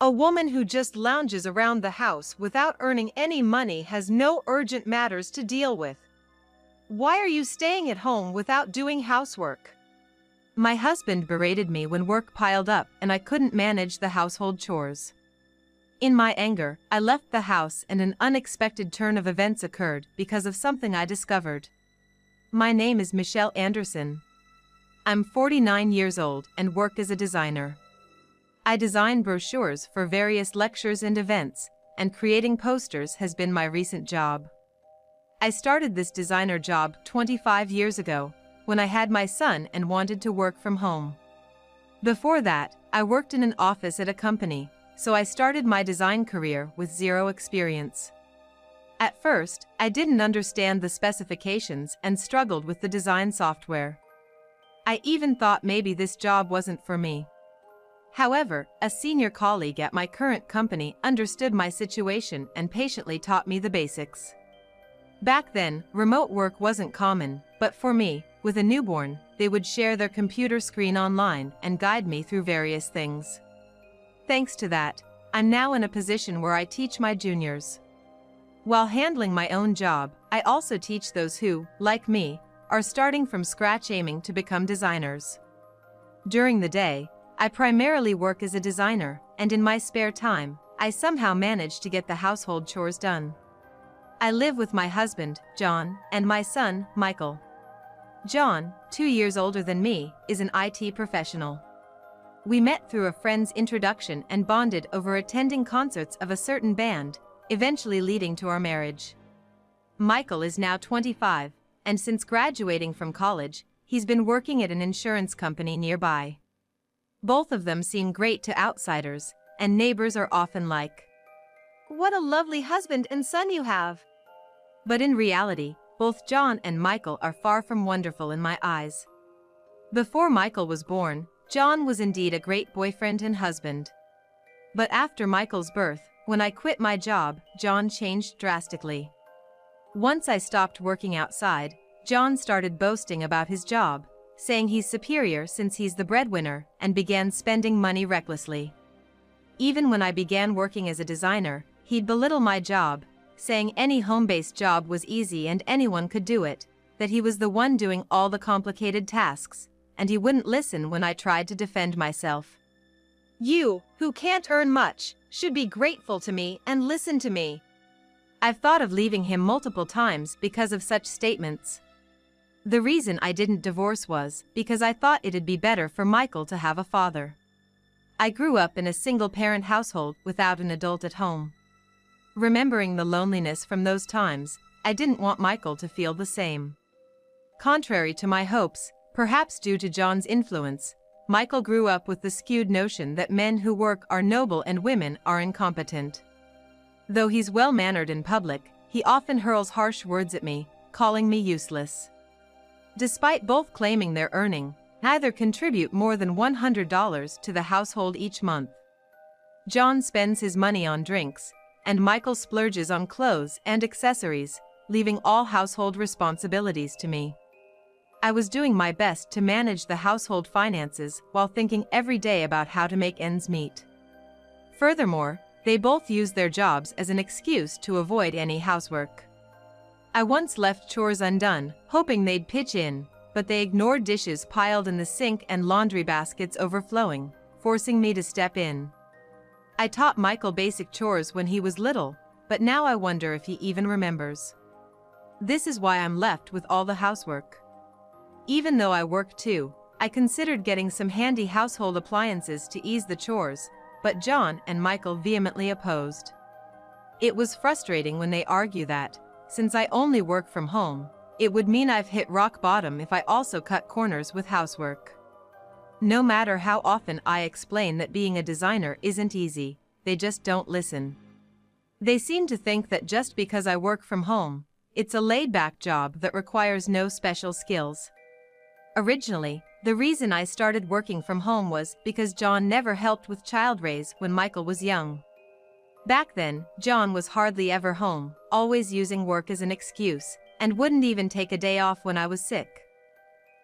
A woman who just lounges around the house without earning any money has no urgent matters to deal with. Why are you staying at home without doing housework? My husband berated me when work piled up and I couldn't manage the household chores. In my anger, I left the house and an unexpected turn of events occurred because of something I discovered. My name is Michelle Anderson. I'm 49 years old and work as a designer. I design brochures for various lectures and events, and creating posters has been my recent job. I started this designer job 25 years ago, when I had my son and wanted to work from home. Before that, I worked in an office at a company, so I started my design career with zero experience. At first, I didn't understand the specifications and struggled with the design software. I even thought maybe this job wasn't for me. However, a senior colleague at my current company understood my situation and patiently taught me the basics. Back then, remote work wasn't common, but for me, with a newborn, they would share their computer screen online and guide me through various things. Thanks to that, I'm now in a position where I teach my juniors. While handling my own job, I also teach those who, like me, are starting from scratch aiming to become designers. During the day, I primarily work as a designer, and in my spare time, I somehow manage to get the household chores done. I live with my husband, John, and my son, Michael. John, 2 years older than me, is an IT professional. We met through a friend's introduction and bonded over attending concerts of a certain band, eventually leading to our marriage. Michael is now 25, and since graduating from college, he's been working at an insurance company nearby. Both of them seem great to outsiders, and neighbors are often like, "What a lovely husband and son you have." But in reality, both John and Michael are far from wonderful in my eyes. Before Michael was born, John was indeed a great boyfriend and husband. But after Michael's birth, when I quit my job, John changed drastically. Once I stopped working outside, John started boasting about his job, saying he's superior since he's the breadwinner, and began spending money recklessly. Even when I began working as a designer, he'd belittle my job, saying any home-based job was easy and anyone could do it, that he was the one doing all the complicated tasks, and he wouldn't listen when I tried to defend myself. "You, who can't earn much, should be grateful to me and listen to me." I've thought of leaving him multiple times because of such statements. The reason I didn't divorce was because I thought it'd be better for Michael to have a father. I grew up in a single-parent household without an adult at home. Remembering the loneliness from those times, I didn't want Michael to feel the same. Contrary to my hopes, perhaps due to John's influence, Michael grew up with the skewed notion that men who work are noble and women are incompetent. Though he's well-mannered in public, he often hurls harsh words at me, calling me useless. Despite both claiming they're earning, neither contribute more than $100 to the household each month. John spends his money on drinks, and Michael splurges on clothes and accessories, leaving all household responsibilities to me. I was doing my best to manage the household finances while thinking every day about how to make ends meet. Furthermore, they both use their jobs as an excuse to avoid any housework. I once left chores undone, hoping they'd pitch in, but they ignored dishes piled in the sink and laundry baskets overflowing, forcing me to step in. I taught Michael basic chores when he was little, but now I wonder if he even remembers. This is why I'm left with all the housework. Even though I work too, I considered getting some handy household appliances to ease the chores, but John and Michael vehemently opposed. It was frustrating when they argue that, since I only work from home, it would mean I've hit rock bottom if I also cut corners with housework. No matter how often I explain that being a designer isn't easy, they just don't listen. They seem to think that just because I work from home, it's a laid-back job that requires no special skills. Originally, the reason I started working from home was because John never helped with child raise when Michael was young. Back then, John was hardly ever home, always using work as an excuse, and wouldn't even take a day off when I was sick.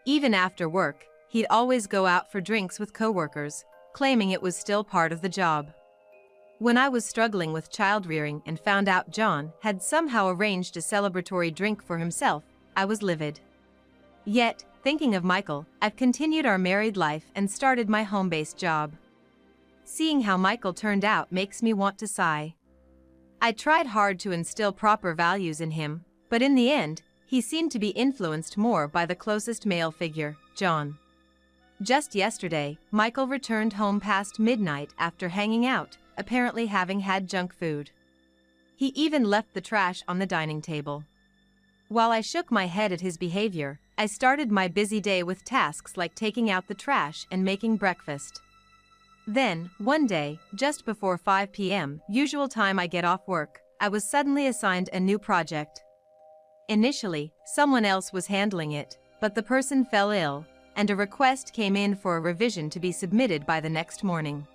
Even after work, he'd always go out for drinks with coworkers, claiming it was still part of the job. When I was struggling with child-rearing and found out John had somehow arranged a celebratory drink for himself, I was livid. Yet, thinking of Michael, I've continued our married life and started my home-based job. Seeing how Michael turned out makes me want to sigh. I tried hard to instill proper values in him, but in the end, he seemed to be influenced more by the closest male figure, John. Just yesterday, Michael returned home past midnight after hanging out, apparently having had junk food. He even left the trash on the dining table. While I shook my head at his behavior, I started my busy day with tasks like taking out the trash and making breakfast. Then, one day, just before 5 p.m., usual time I get off work, I was suddenly assigned a new project. Initially, someone else was handling it, but the person fell ill, and a request came in for a revision to be submitted by the next morning.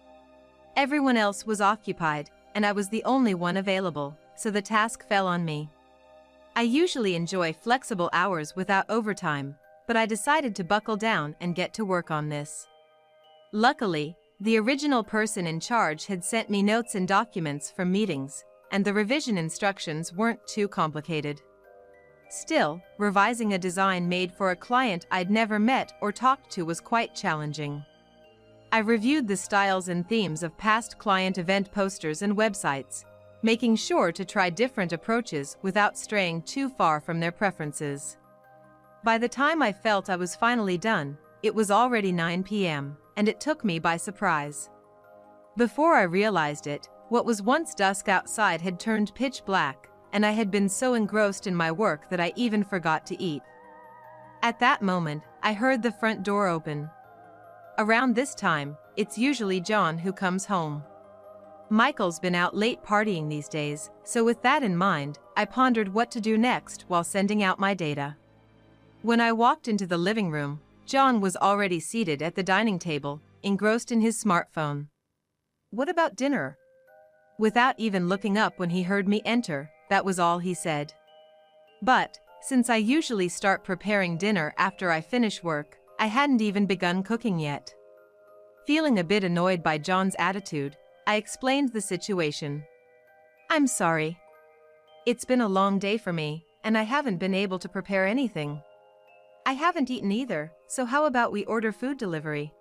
Everyone else was occupied, and I was the only one available, so the task fell on me. I usually enjoy flexible hours without overtime, but I decided to buckle down and get to work on this. Luckily, the original person in charge had sent me notes and documents from meetings, and the revision instructions weren't too complicated. Still, revising a design made for a client I'd never met or talked to was quite challenging. I reviewed the styles and themes of past client event posters and websites, making sure to try different approaches without straying too far from their preferences. By the time I felt I was finally done, it was already 9 p.m., and it took me by surprise. Before I realized it, what was once dusk outside had turned pitch black, and I had been so engrossed in my work that I even forgot to eat. At that moment, I heard the front door open. Around this time, it's usually John who comes home. Michael's been out late partying these days, so with that in mind, I pondered what to do next while sending out my data. When I walked into the living room, John was already seated at the dining table, engrossed in his smartphone. "What about dinner?" Without even looking up when he heard me enter, that was all he said. But, since I usually start preparing dinner after I finish work, I hadn't even begun cooking yet. Feeling a bit annoyed by John's attitude, I explained the situation. "I'm sorry. It's been a long day for me, and I haven't been able to prepare anything. I haven't eaten either, so how about we order food delivery?"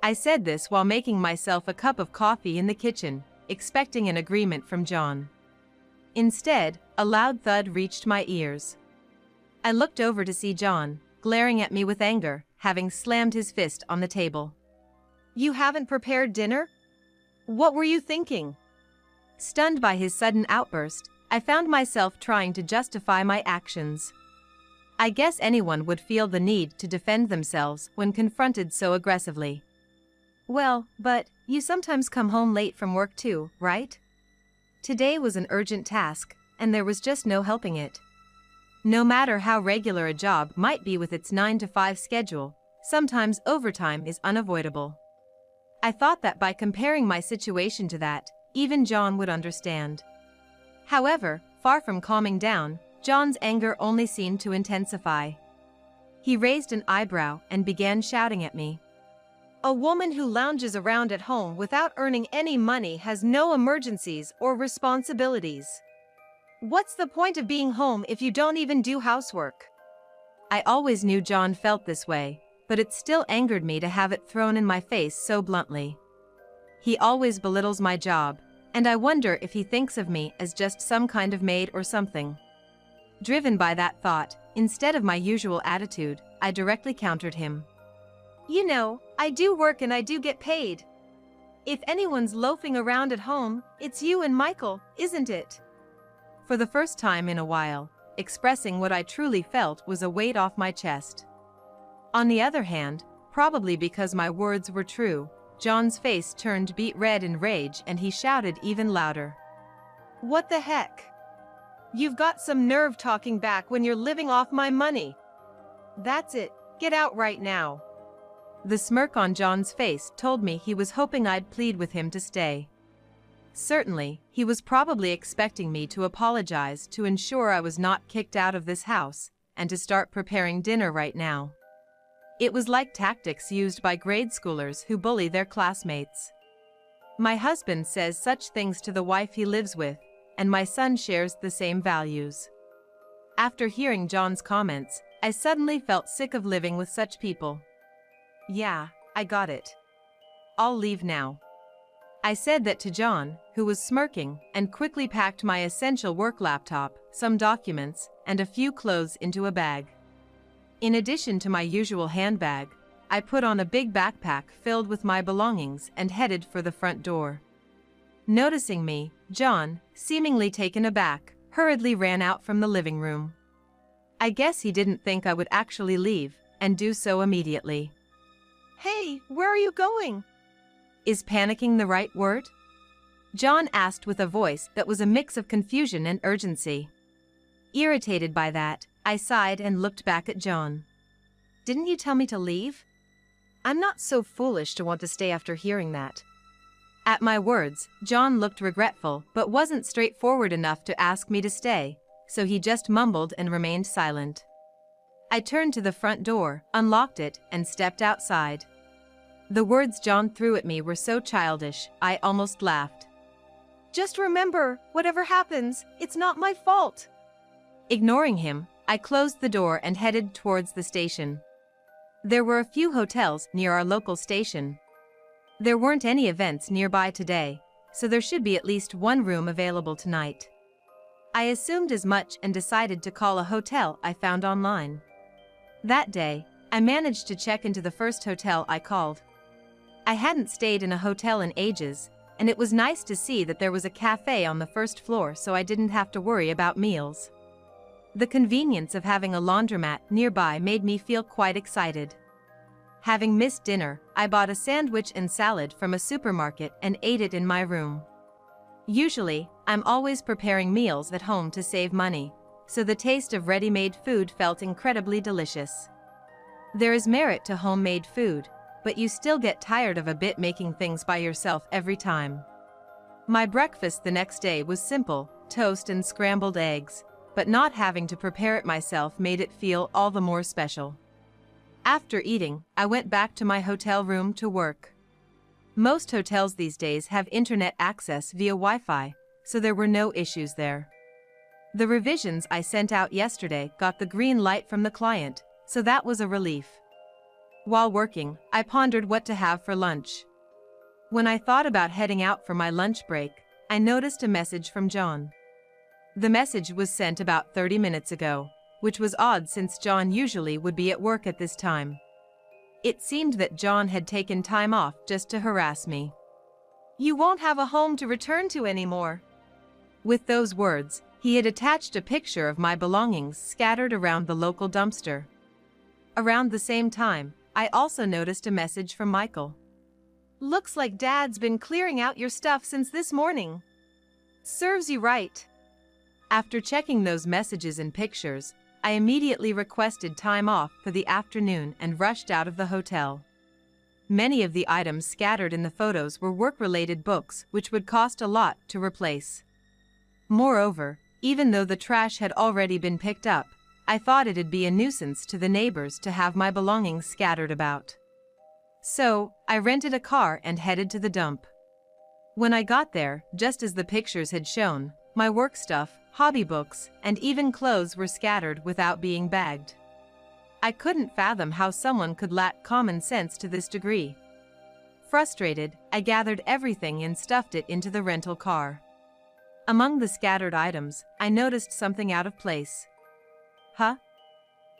I said this while making myself a cup of coffee in the kitchen, expecting an agreement from John. Instead, a loud thud reached my ears. I looked over to see John, glaring at me with anger, having slammed his fist on the table. "You haven't prepared dinner? What were you thinking?" Stunned by his sudden outburst, I found myself trying to justify my actions. I guess anyone would feel the need to defend themselves when confronted so aggressively. "Well, but you sometimes come home late from work too, right? Today was an urgent task, and there was just no helping it. No matter how regular a job might be with its 9-to-5 schedule, sometimes overtime is unavoidable." I thought that by comparing my situation to that, even John would understand. However, far from calming down, John's anger only seemed to intensify. He raised an eyebrow and began shouting at me. "A woman who lounges around at home without earning any money has no emergencies or responsibilities. What's the point of being home if you don't even do housework?" I always knew John felt this way, but it still angered me to have it thrown in my face so bluntly. He always belittles my job, and I wonder if he thinks of me as just some kind of maid or something. Driven by that thought, instead of my usual attitude, I directly countered him. "You know, I do work and I do get paid. If anyone's loafing around at home, it's you and Michael, isn't it?" For the first time in a while, expressing what I truly felt was a weight off my chest. On the other hand, probably because my words were true, John's face turned beet red in rage and he shouted even louder. "What the heck? You've got some nerve talking back when you're living off my money. That's it, get out right now." The smirk on John's face told me he was hoping I'd plead with him to stay. Certainly, he was probably expecting me to apologize to ensure I was not kicked out of this house, and to start preparing dinner right now. It was like tactics used by grade schoolers who bully their classmates. My husband says such things to the wife he lives with, and my son shares the same values. After hearing John's comments, I suddenly felt sick of living with such people. Yeah, I got it. I'll leave now. I said that to John, who was smirking, and quickly packed my essential work laptop, some documents, and a few clothes into a bag. In addition to my usual handbag, I put on a big backpack filled with my belongings and headed for the front door. Noticing me, John, seemingly taken aback, hurriedly ran out from the living room. I guess he didn't think I would actually leave, and do so immediately. Hey, where are you going? Is panicking the right word? John asked with a voice that was a mix of confusion and urgency. Irritated by that, I sighed and looked back at John. Didn't you tell me to leave? I'm not so foolish to want to stay after hearing that. At my words, John looked regretful but wasn't straightforward enough to ask me to stay, so he just mumbled and remained silent. I turned to the front door, unlocked it, and stepped outside. The words John threw at me were so childish, I almost laughed. Just remember, whatever happens, it's not my fault. Ignoring him, I closed the door and headed towards the station. There were a few hotels near our local station. There weren't any events nearby today, so there should be at least one room available tonight. I assumed as much and decided to call a hotel I found online. That day, I managed to check into the first hotel I called. I hadn't stayed in a hotel in ages, and it was nice to see that there was a cafe on the first floor so I didn't have to worry about meals. The convenience of having a laundromat nearby made me feel quite excited. Having missed dinner, I bought a sandwich and salad from a supermarket and ate it in my room. Usually, I'm always preparing meals at home to save money, so the taste of ready-made food felt incredibly delicious. There is merit to homemade food, but you still get tired of a bit making things by yourself every time. My breakfast the next day was simple, toast and scrambled eggs, but not having to prepare it myself made it feel all the more special. After eating, I went back to my hotel room to work. Most hotels these days have internet access via Wi-Fi, so there were no issues there. The revisions I sent out yesterday got the green light from the client, so that was a relief. While working, I pondered what to have for lunch. When I thought about heading out for my lunch break, I noticed a message from John. The message was sent about 30 minutes ago, which was odd since John usually would be at work at this time. It seemed that John had taken time off just to harass me. You won't have a home to return to anymore. With those words, he had attached a picture of my belongings scattered around the local dumpster. Around the same time, I also noticed a message from Michael. Looks like Dad's been clearing out your stuff since this morning. Serves you right. After checking those messages and pictures, I immediately requested time off for the afternoon and rushed out of the hotel. Many of the items scattered in the photos were work-related books which would cost a lot to replace. Moreover, even though the trash had already been picked up, I thought it'd be a nuisance to the neighbors to have my belongings scattered about. So, I rented a car and headed to the dump. When I got there, just as the pictures had shown, my work stuff, hobby books, and even clothes were scattered without being bagged. I couldn't fathom how someone could lack common sense to this degree. Frustrated, I gathered everything and stuffed it into the rental car. Among the scattered items, I noticed something out of place. Huh?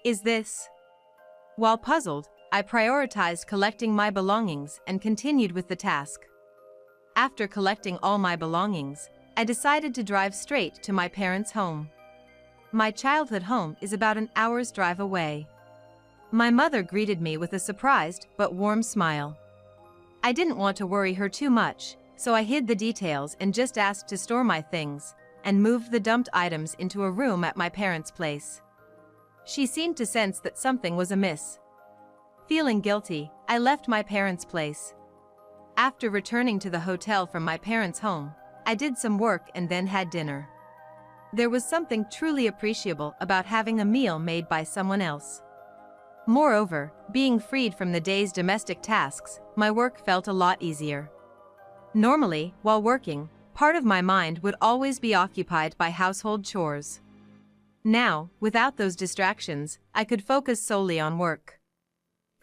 Is this? While puzzled, I prioritized collecting my belongings and continued with the task. After collecting all my belongings, I decided to drive straight to my parents' home. My childhood home is about an hour's drive away. My mother greeted me with a surprised but warm smile. I didn't want to worry her too much, so I hid the details and just asked to store my things, and moved the dumped items into a room at my parents' place. She seemed to sense that something was amiss. Feeling guilty, I left my parents' place. After returning to the hotel from my parents' home, I did some work and then had dinner. There was something truly appreciable about having a meal made by someone else. Moreover, being freed from the day's domestic tasks, my work felt a lot easier. Normally, while working, part of my mind would always be occupied by household chores. Now, without those distractions, I could focus solely on work.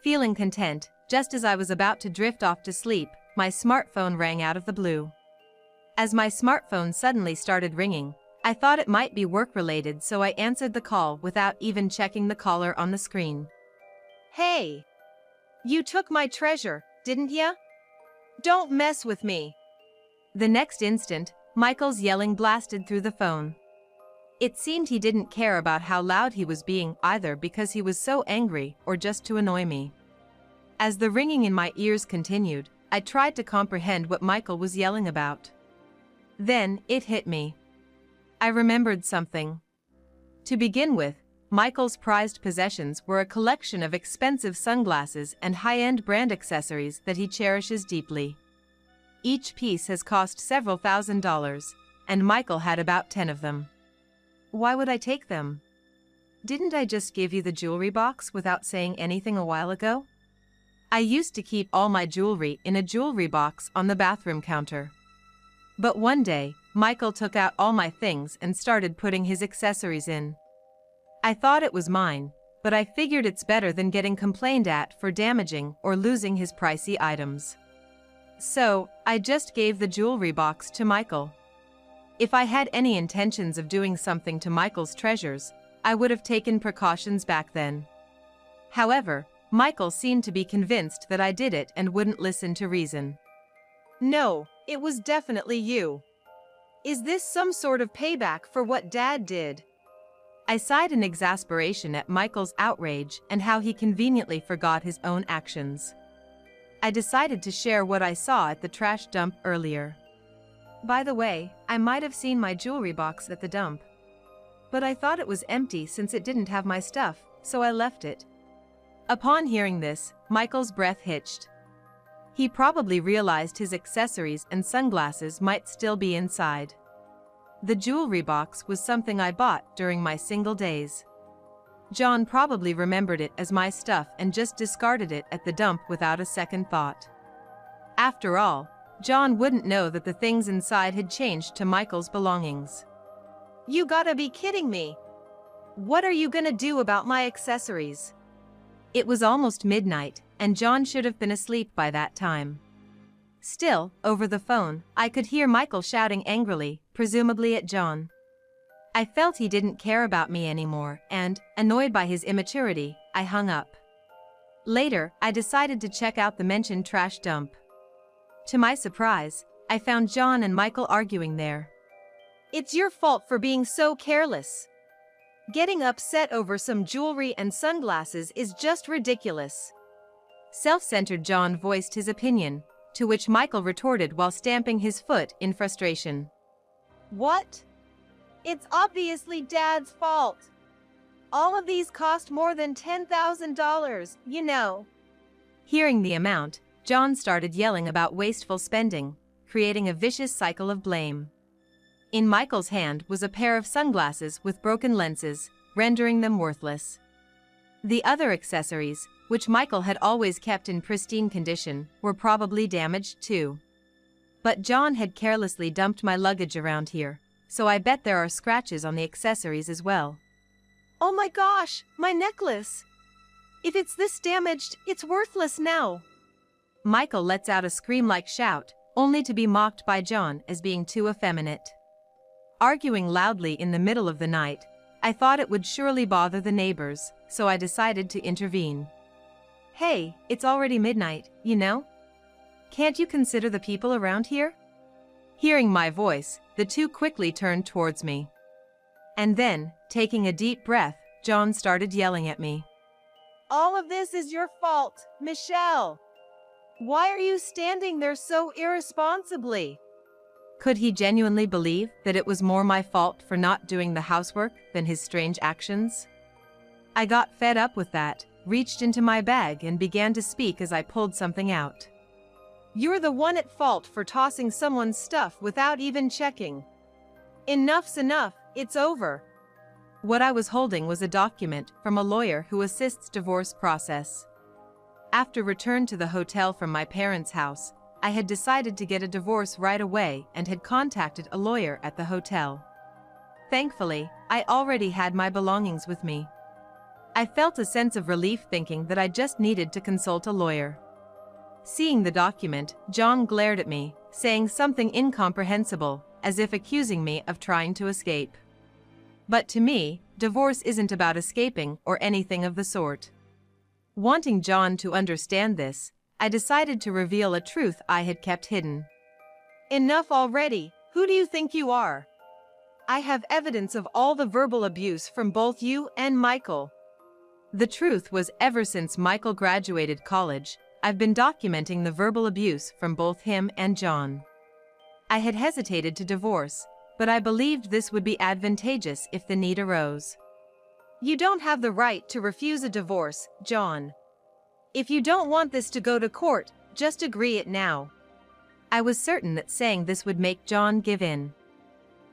Feeling content, just as I was about to drift off to sleep, my smartphone rang out of the blue. As my smartphone suddenly started ringing, I thought it might be work-related, so I answered the call without even checking the caller on the screen. Hey! You took my treasure, didn't ya? Don't mess with me. The next instant, Michael's yelling blasted through the phone. It seemed he didn't care about how loud he was being, either because he was so angry or just to annoy me. As the ringing in my ears continued, I tried to comprehend what Michael was yelling about. Then, it hit me. I remembered something. To begin with, Michael's prized possessions were a collection of expensive sunglasses and high-end brand accessories that he cherishes deeply. Each piece has cost several $1,000s, and Michael had about 10 of them. Why would I take them? Didn't I just give you the jewelry box without saying anything a while ago? I used to keep all my jewelry in a jewelry box on the bathroom counter. But one day, Michael took out all my things and started putting his accessories in. I thought it was mine, but I figured it's better than getting complained at for damaging or losing his pricey items. So, I just gave the jewelry box to Michael. If I had any intentions of doing something to Michael's treasures, I would have taken precautions back then. However, Michael seemed to be convinced that I did it and wouldn't listen to reason. No, it was definitely you. Is this some sort of payback for what Dad did? I sighed in exasperation at Michael's outrage and how he conveniently forgot his own actions. I decided to share what I saw at the trash dump earlier. By the way, I might have seen my jewelry box at the dump. But I thought it was empty since it didn't have my stuff, so I left it. Upon hearing this, Michael's breath hitched. He probably realized his accessories and sunglasses might still be inside. The jewelry box was something I bought during my single days. John probably remembered it as my stuff and just discarded it at the dump without a second thought. After all, John wouldn't know that the things inside had changed to Michael's belongings. You gotta be kidding me. What are you gonna do about my accessories? It was almost midnight, and John should have been asleep by that time. Still, over the phone, I could hear Michael shouting angrily, presumably at John. I felt he didn't care about me anymore, and, annoyed by his immaturity, I hung up. Later, I decided to check out the mentioned trash dump. To my surprise, I found John and Michael arguing there. It's your fault for being so careless. Getting upset over some jewelry and sunglasses is just ridiculous. Self-centered John voiced his opinion, to which Michael retorted while stamping his foot in frustration. What? It's obviously Dad's fault. All of these cost more than $10,000, you know. Hearing the amount, John started yelling about wasteful spending, creating a vicious cycle of blame. In Michael's hand was a pair of sunglasses with broken lenses, rendering them worthless. The other accessories, which Michael had always kept in pristine condition, were probably damaged too. But John had carelessly dumped my luggage around here, so I bet there are scratches on the accessories as well. Oh my gosh, my necklace! If it's this damaged, it's worthless now. Michael lets out a scream-like shout, only to be mocked by John as being too effeminate. Arguing loudly in the middle of the night, I thought it would surely bother the neighbors, so I decided to intervene. Hey, it's already midnight, you know? Can't you consider the people around here? Hearing my voice, the two quickly turned towards me. And then, taking a deep breath, John started yelling at me. All of this is your fault, Michelle. Why are you standing there so irresponsibly? Could he genuinely believe that it was more my fault for not doing the housework than his strange actions? I got fed up with that, reached into my bag and began to speak as I pulled something out. You're the one at fault for tossing someone's stuff without even checking. Enough's enough, it's over. What I was holding was a document from a lawyer who assists divorce process. After return to the hotel from my parents' house, I had decided to get a divorce right away and had contacted a lawyer at the hotel. Thankfully, I already had my belongings with me. I felt a sense of relief thinking that I just needed to consult a lawyer. Seeing the document, John glared at me, saying something incomprehensible, as if accusing me of trying to escape. But to me, divorce isn't about escaping or anything of the sort. Wanting John to understand this, I decided to reveal a truth I had kept hidden. Enough already. Who do you think you are? I have evidence of all the verbal abuse from both you and Michael. The truth was, ever since Michael graduated college, I've been documenting the verbal abuse from both him and John. I had hesitated to divorce, but I believed this would be advantageous if the need arose. You don't have the right to refuse a divorce, John. If you don't want this to go to court, just agree it now. I was certain that saying this would make John give in.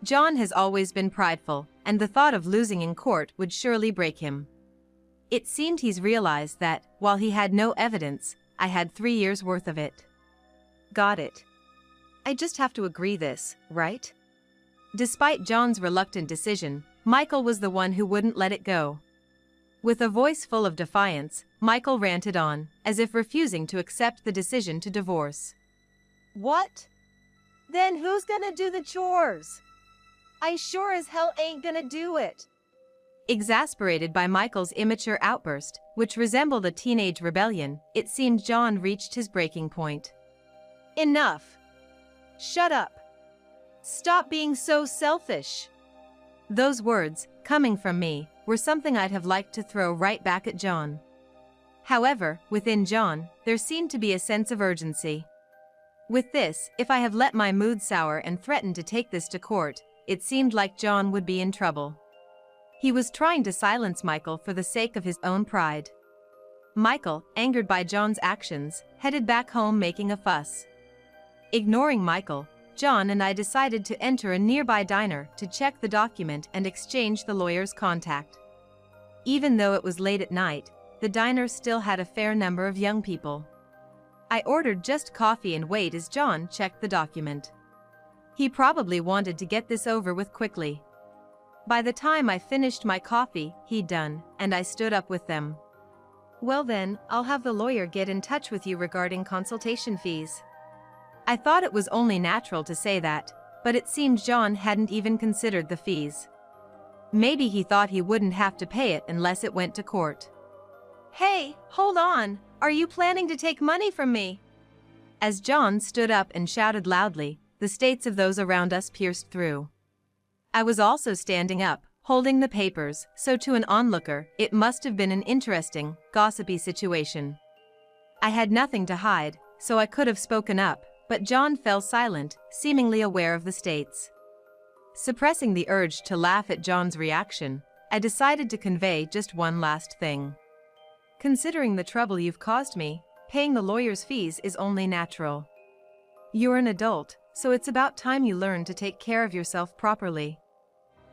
John has always been prideful, and the thought of losing in court would surely break him. It seemed he's realized that, while he had no evidence, I had 3 years' worth of it. Got it. I just have to agree this, right? Despite John's reluctant decision, Michael was the one who wouldn't let it go. With a voice full of defiance, Michael ranted on, as if refusing to accept the decision to divorce. What? Then who's gonna do the chores? I sure as hell ain't gonna do it. Exasperated by Michael's immature outburst, which resembled a teenage rebellion, it seemed John reached his breaking point. Enough. Shut up. Stop being so selfish. Those words, coming from me, were something I'd have liked to throw right back at John. However, within John, there seemed to be a sense of urgency. With this, if I have let my mood sour and threatened to take this to court, it seemed like John would be in trouble. He was trying to silence Michael for the sake of his own pride. Michael, angered by John's actions, headed back home making a fuss. Ignoring Michael, John and I decided to enter a nearby diner to check the document and exchange the lawyer's contact. Even though it was late at night, the diner still had a fair number of young people. I ordered just coffee and wait as John checked the document. He probably wanted to get this over with quickly. By the time I finished my coffee, he'd done, and I stood up with them. Well then, I'll have the lawyer get in touch with you regarding consultation fees. I thought it was only natural to say that, but it seemed John hadn't even considered the fees. Maybe he thought he wouldn't have to pay it unless it went to court. Hey, hold on! Are you planning to take money from me? As John stood up and shouted loudly, the states of those around us pierced through. I was also standing up, holding the papers, so to an onlooker, it must have been an interesting, gossipy situation. I had nothing to hide, so I could have spoken up, but John fell silent, seemingly aware of the states. Suppressing the urge to laugh at John's reaction, I decided to convey just one last thing. Considering the trouble you've caused me, paying the lawyer's fees is only natural. You're an adult, so it's about time you learn to take care of yourself properly.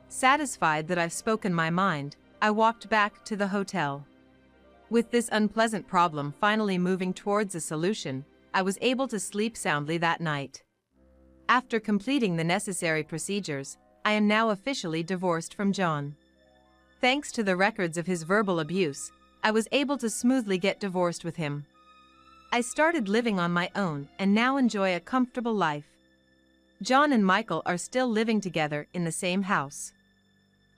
Satisfied that I've spoken my mind, I walked back to the hotel. With this unpleasant problem finally moving towards a solution, I was able to sleep soundly that night. After completing the necessary procedures, I am now officially divorced from John. Thanks to the records of his verbal abuse, I was able to smoothly get divorced with him. I started living on my own and now enjoy a comfortable life. John and Michael are still living together in the same house.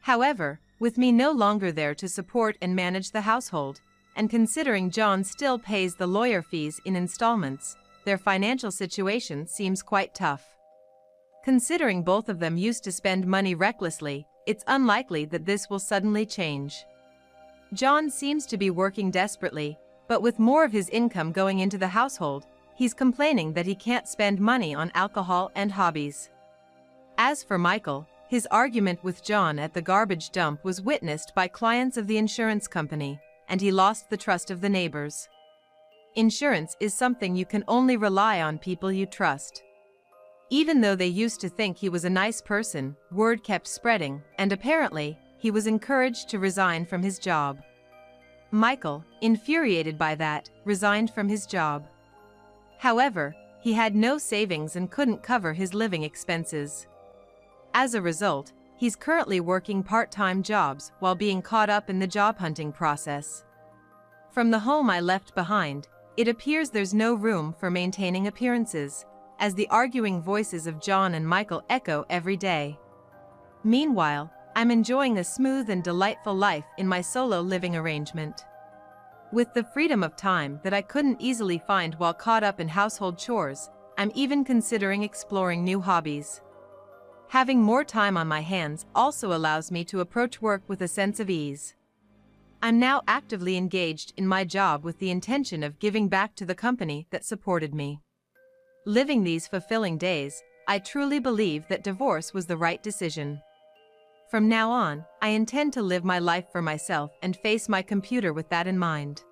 However, with me no longer there to support and manage the household, and considering John still pays the lawyer fees in installments, their financial situation seems quite tough. Considering both of them used to spend money recklessly, it's unlikely that this will suddenly change. John seems to be working desperately, but with more of his income going into the household, he's complaining that he can't spend money on alcohol and hobbies. As for Michael, his argument with John at the garbage dump was witnessed by clients of the insurance company, and he lost the trust of the neighbors. Insurance is something you can only rely on people you trust. Even though they used to think he was a nice person, word kept spreading, and apparently, he was encouraged to resign from his job. Michael, infuriated by that, resigned from his job. However, He had no savings and couldn't cover his living expenses. As a result, he's currently working part-time jobs while being caught up in the job hunting process. From the home I left behind, it appears there's no room for maintaining appearances, as the arguing voices of John and Michael echo every day. Meanwhile, I'm enjoying a smooth and delightful life in my solo living arrangement. With the freedom of time that I couldn't easily find while caught up in household chores, I'm even considering exploring new hobbies. Having more time on my hands also allows me to approach work with a sense of ease. I'm now actively engaged in my job with the intention of giving back to the company that supported me. Living these fulfilling days, I truly believe that divorce was the right decision. From now on, I intend to live my life for myself and face my computer with that in mind.